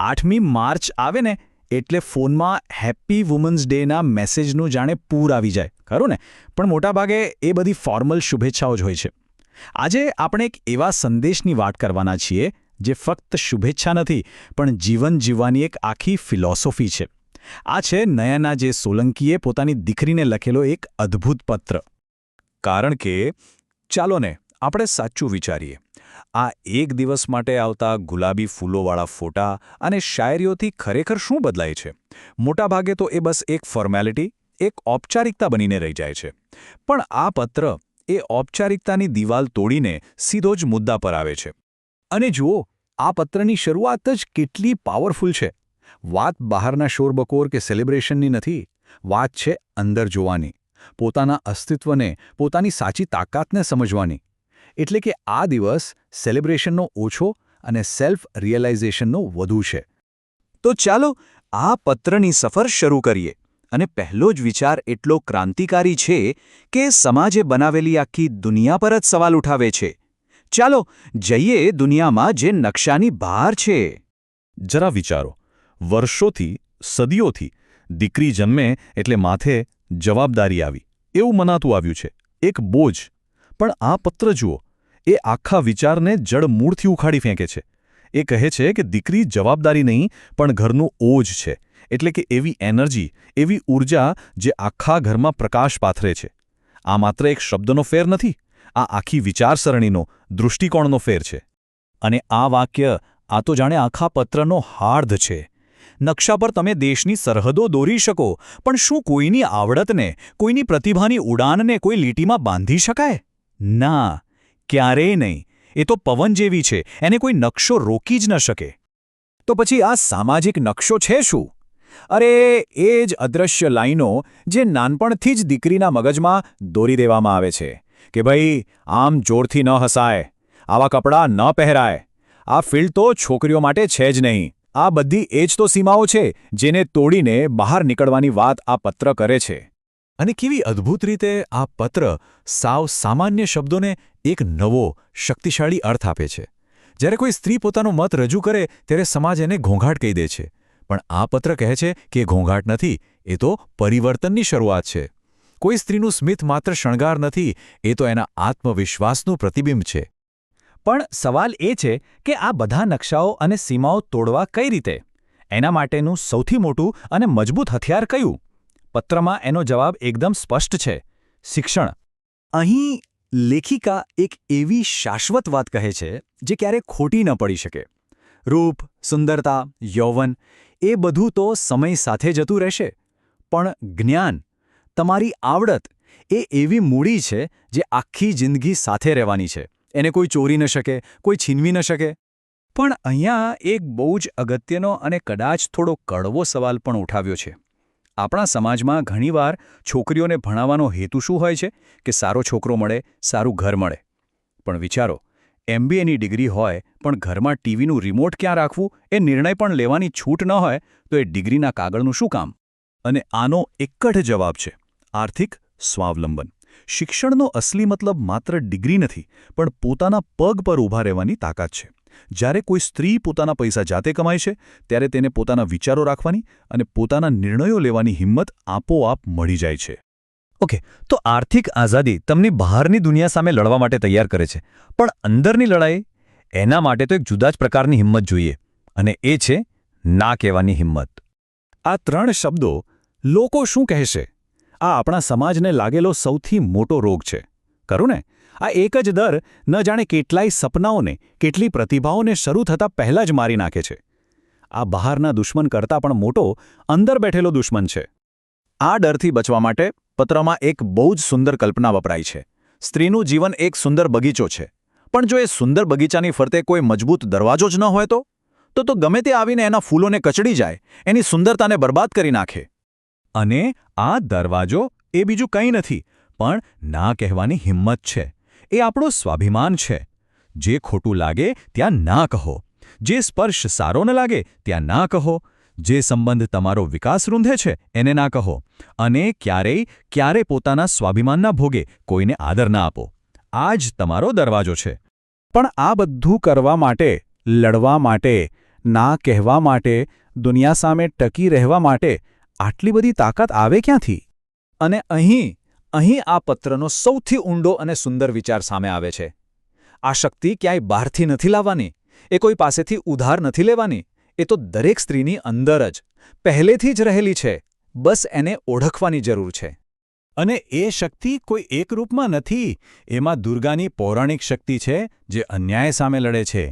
8મી March આવે ને એટલે ફોનમાં હેપી વુમન્સ ડેના મેસેજનું જાણે પૂર આવી જાય, ખરું ને? પણ મોટાભાગે એ બધી ફોર્મલ શુભેચ્છાઓ જ હોય છે. આજે આપણે એક એવા સંદેશની વાત કરવાના છીએ જે ફક્ત શુભેચ્છા નથી, પણ જીવન જીવવાની એક આખી ફિલોસોફી છે. આ છે નયના જે સોલંકીએ પોતાની દીકરીને લખેલો એક અદ્ભુત પત્ર. કારણ કે ચાલો ને આપણે સાચું વિચારીએ, આ એક દિવસ માટે આવતા ગુલાબી ફૂલોવાળા ફોટા અને શાયરીઓથી ખરેખર શું બદલાય છે? મોટાભાગે તો એ બસ એક ફોર્મેલિટી, એક ઔપચારિકતા બનીને રહી જાય છે. પણ આ પત્ર એ ઔપચારિકતાની દિવાલ તોડીને સીધો જ મુદ્દા પર આવે છે. અને જુઓ, આ પત્રની શરૂઆત જ કેટલી પાવરફુલ છે. વાત બહારના શોરબકોર કે સેલિબ્રેશનની નથી, વાત છે અંદર જોવાની, પોતાના અસ્તિત્વને, પોતાની સાચી તાકાતને સમજવાની. એટલે કે આ દિવસ સેલિબ્રેશનનો ઓછો અને સેલ્ફ રિયલાઇઝેશનનો વધુ છે. તો ચાલો આ પત્રની સફર શરૂ કરીએ. અને પહેલો જ વિચાર એટલો ક્રાંતિકારી છે કે સમાજે બનાવેલી આખી દુનિયા પર જ સવાલ ઉઠાવે છે. ચાલો જઈએ દુનિયામાં જે નકશાની બહાર છે. જરા વિચારો, વર્ષોથી, સદીઓથી દીકરી જન્મે એટલે માથે જવાબદારી આવી એવું મનાતું આવ્યું છે, એક બોજ. પણ આ પત્ર જુઓ, એ આખા વિચારને જડમૂળથી ઉખાડી ફેંકે છે. એ કહે છે કે દીકરી જવાબદારી નહીં પણ ઘરનું ઓજ છે. એટલે કે એવી એનર્જી, એવી ઊર્જા જે આખા ઘરમાં પ્રકાશ પાથરે છે. આ માત્ર એક શબ્દનો ફેર નથી, આ આખી વિચારસરણીનો, દૃષ્ટિકોણનો ફેર છે. અને આ વાક્ય, આ તો જાણે આખા પત્રનો હાર્દ છે. નકશા પર તમે દેશની સરહદો દોરી શકો, પણ શું કોઈની આવડતને, કોઈની પ્રતિભાની ઉડાનને કોઈ લીટીમાં બાંધી શકાય? ના, ક્યારેય નહીં. એ તો પવન જેવી છે, એને કોઈ નકશો રોકી જ ન શકે. તો પછી આ સામાજિક નકશો છે શું? અરે એ જ અદૃશ્ય લાઈનો જે નાનપણથી જ દીકરીના મગજમાં દોરી દેવામાં આવે છે કે ભાઈ આમ જોરથી ન હસાય, આવા કપડાં ન પહેરાય, આ ફિલ્ડ તો છોકરીઓ માટે છે જ નહીં. આ બધી એ જ તો સીમાઓ છે જેને તોડીને બહાર નીકળવાની વાત આ પત્ર કરે છે. અને કેવી અદ્ભુત રીતે આ પત્ર સાવ સામાન્ય શબ્દોને એક નવો, શક્તિશાળી અર્થ આપે છે. જ્યારે કોઈ સ્ત્રી પોતાનો મત રજૂ કરે ત્યારે સમાજ એને ઘોંઘાટ કહી દે છે. પણ આ પત્ર કહે છે કે ઘોંઘાટ નથી, એ તો પરિવર્તનની શરૂઆત છે. કોઈ સ્ત્રીનું સ્મિત માત્ર શણગાર નથી, એ તો એના આત્મવિશ્વાસનું પ્રતિબિંબ છે. પણ સવાલ એ છે કે આ બધા નકશાઓ અને સીમાઓ તોડવા કઈ રીતે? એના માટેનું સૌથી મોટું અને મજબૂત હથિયાર કયું? પત્રમાં એનો જવાબ એકદમ સ્પષ્ટ છે: શિક્ષણ. અહીં લેખિકા એક એવી શાશ્વત વાત કહે છે જે ક્યારેય ખોટી ન પડી શકે. રૂપ, સુંદરતા, યૌવન એ બધું તો સમય સાથે જતું રહેશે. પણ જ્ઞાન, તમારી આવડત, એ એવી મૂડી છે જે આખી જિંદગી સાથે રહેવાની છે. એને કોઈ ચોરી ન શકે, કોઈ છીનવી ન શકે. પણ અહીંયા એક બહુ જ અગત્યનો અને કદાચ થોડો કડવો સવાલ પણ ઉઠાવ્યો છે. આપણા સમાજમાં ઘણીવાર છોકરીઓને ભણાવવાનો હેતુ શું હોય છે કે સારો છોકરો મળે, સારું ઘર મળે. પણ વિચારો, MBAની ડિગ્રી હોય પણ ઘરમાં ટીવીનું રિમોટ ક્યાં રાખવું એ નિર્ણય પણ લેવાની છૂટ ન હોય તો એ ડિગ્રીના કાગળનું શું કામ? અને આનો એક જ જવાબ છે: આર્થિક સ્વાવલંબન. શિક્ષણનો અસલી મતલબ માત્ર ડિગ્રી નથી, પણ પોતાના પગ પર ઊભા રહેવાની તાકાત છે. જ્યારે કોઈ સ્ત્રી પોતાના પૈસા જાતે કમાય છે ત્યારે તેને પોતાના વિચારો રાખવાની અને પોતાના નિર્ણયો લેવાની હિંમત આપોઆપ મળી જાય છે. ઓકે, તો આર્થિક આઝાદી તમને બહારની દુનિયા સામે લડવા માટે તૈયાર કરે છે, પણ અંદરની લડાઈ, એના માટે તો એક જુદા જ પ્રકારની હિંમત જોઈએ. અને એ છે ના કહેવાની હિંમત. આ 3 શબ્દો, લોકો શું કહેશે, આ આપણા સમાજને લાગેલો સૌથી મોટો રોગ છે, ખરું ને? આ એક જ દર ન જાણે કેટલાય સપનાઓને, કેટલી પ્રતિભાઓને શરૂ થતાં પહેલાં જ મારી નાખે છે. આ બહારના દુશ્મન કરતાં પણ મોટો અંદર બેઠેલો દુશ્મન છે. આ ડરથી બચવા માટે પત્રમાં એક બહુ જ સુંદર કલ્પના વપરાઈ છે. સ્ત્રીનું જીવન એક સુંદર બગીચો છે, પણ જો એ સુંદર બગીચાની ફરતે કોઈ મજબૂત દરવાજો જ ન હોય તો ગમે તે આવીને એના ફૂલોને કચડી જાય, એની સુંદરતાને બરબાદ કરી નાખે. અને આ દરવાજો એ બીજું કંઈ નથી પણ ના કહેવાની હિંમત છે. એ આપણો સ્વાભિમાન છે. જે ખોટું લાગે ત્યાં ના કહો, જે સ્પર્શ સારો ન લાગે ત્યાં ના કહો, જે સંબંધ તમારો વિકાસ રૂંધે છે એને ના કહો, અને ક્યારેય પોતાના સ્વાભિમાનના ભોગે કોઈને આદર ના આપો. આ જ તમારો દરવાજો છે. પણ આ બધું કરવા માટે, લડવા માટે, ના કહેવા માટે, દુનિયા સામે ટકી રહેવા માટે આટલી બધી તાકાત આવે ક્યાંથી? અને અહીં આ પત્રનો સૌથી ઊંડો અને સુંદર વિચાર સામે આવે છે. આ શક્તિ ક્યાંય બહારથી નથી લાવવાની, એ કોઈ પાસેથી ઉધાર નથી લેવાની, એ તો દરેક સ્ત્રીની અંદર જ પહેલેથી જ રહેલી છે. બસ એને ઓળખવાની જરૂર છે. અને એ શક્તિ કોઈ એક રૂપમાં નથી. એમાં દુર્ગાની પૌરાણિક શક્તિ છે, જે અન્યાય સામે લડે છે.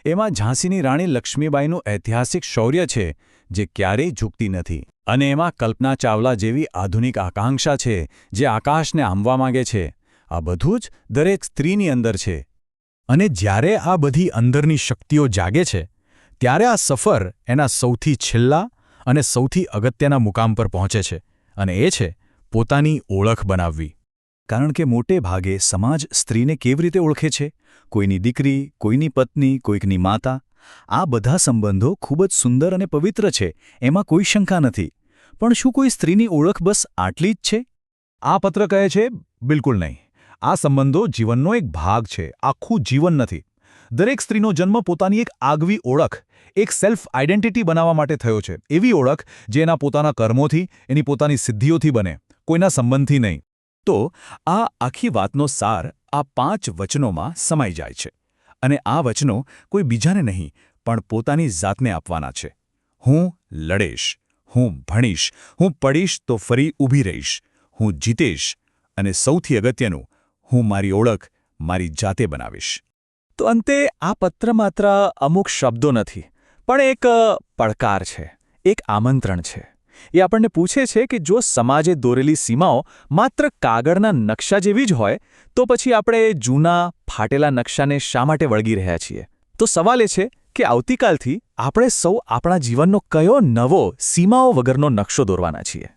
એમાં ઝાંસીની રાણી લક્ષ્મીબાઈનું ઐતિહાસિક શૌર્ય છે, જે ક્યારેય ઝૂકતી નથી. અને એમાં કલ્પના ચાવલા જેવી આધુનિક આકાંક્ષા છે, જે આકાશને આંબવા માંગે છે. આ બધું જ દરેક સ્ત્રીની અંદર છે. અને જ્યારે આ બધી અંદરની શક્તિઓ જાગે છે, ત્યારે આ સફર એના સૌથી છેલ્લા અને સૌથી અગત્યના મુકામ પર પહોંચે છે. અને એ છે પોતાની ઓળખ બનાવવી. કારણ કે મોટે ભાગે સમાજ સ્ત્રીને કેવી રીતે ઓળખે છે? કોઈની દીકરી, કોઈની પત્ની, કોઈકની માતા. આ બધા સંબંધો ખૂબ જ સુંદર અને પવિત્ર છે, એમાં કોઈ શંકા નથી. પણ શું કોઈ સ્ત્રીની ઓળખ બસ આટલી જ છે? આ પત્ર કહે છે, બિલકુલ નહીં. આ સંબંધો જીવનનો એક ભાગ છે, આખું જીવન નથી. દરેક સ્ત્રીનો જન્મ પોતાની એક આગવી ઓળખ, એક સેલ્ફ આઇડેન્ટિટી બનાવવા માટે થયો છે. એવી ઓળખ જે એના પોતાના કર્મોથી, એની પોતાની સિદ્ધિઓથી બને, કોઈના સંબંધથી નહીં. તો આ આખી વાતનો સાર આ 5 વચનોમાં સમાઈ જાય છે. અને આ વચનો કોઈ બીજાને નહીં, પણ પોતાની જાતને આપવાના છે. હું લડીશ, હું ભણીશ, હું પડીશ તો ફરી ઊભી રહીશ, હું જીતીશ, અને સૌથી અગત્યનું, હું મારી ઓળખ મારી જાતે બનાવીશ. તો અંતે આ પત્ર માત્ર અમુક શબ્દો નથી, પણ એક પડકાર છે, એક આમંત્રણ છે. એ આપણને પૂછે છે કે જો સમાજે દોરેલી સીમાઓ માત્ર કાગળના નકશા જેવી જ હોય, તો પછી આપણે જૂના ફાટેલા નકશાને શા માટે વળગી રહ્યા છીએ? તો સવાલ એ છે કે આવતીકાલથી આપણે સૌ આપણા જીવનનો કયો નવો સીમાઓ વગરનો નકશો દોરવાના છીએ?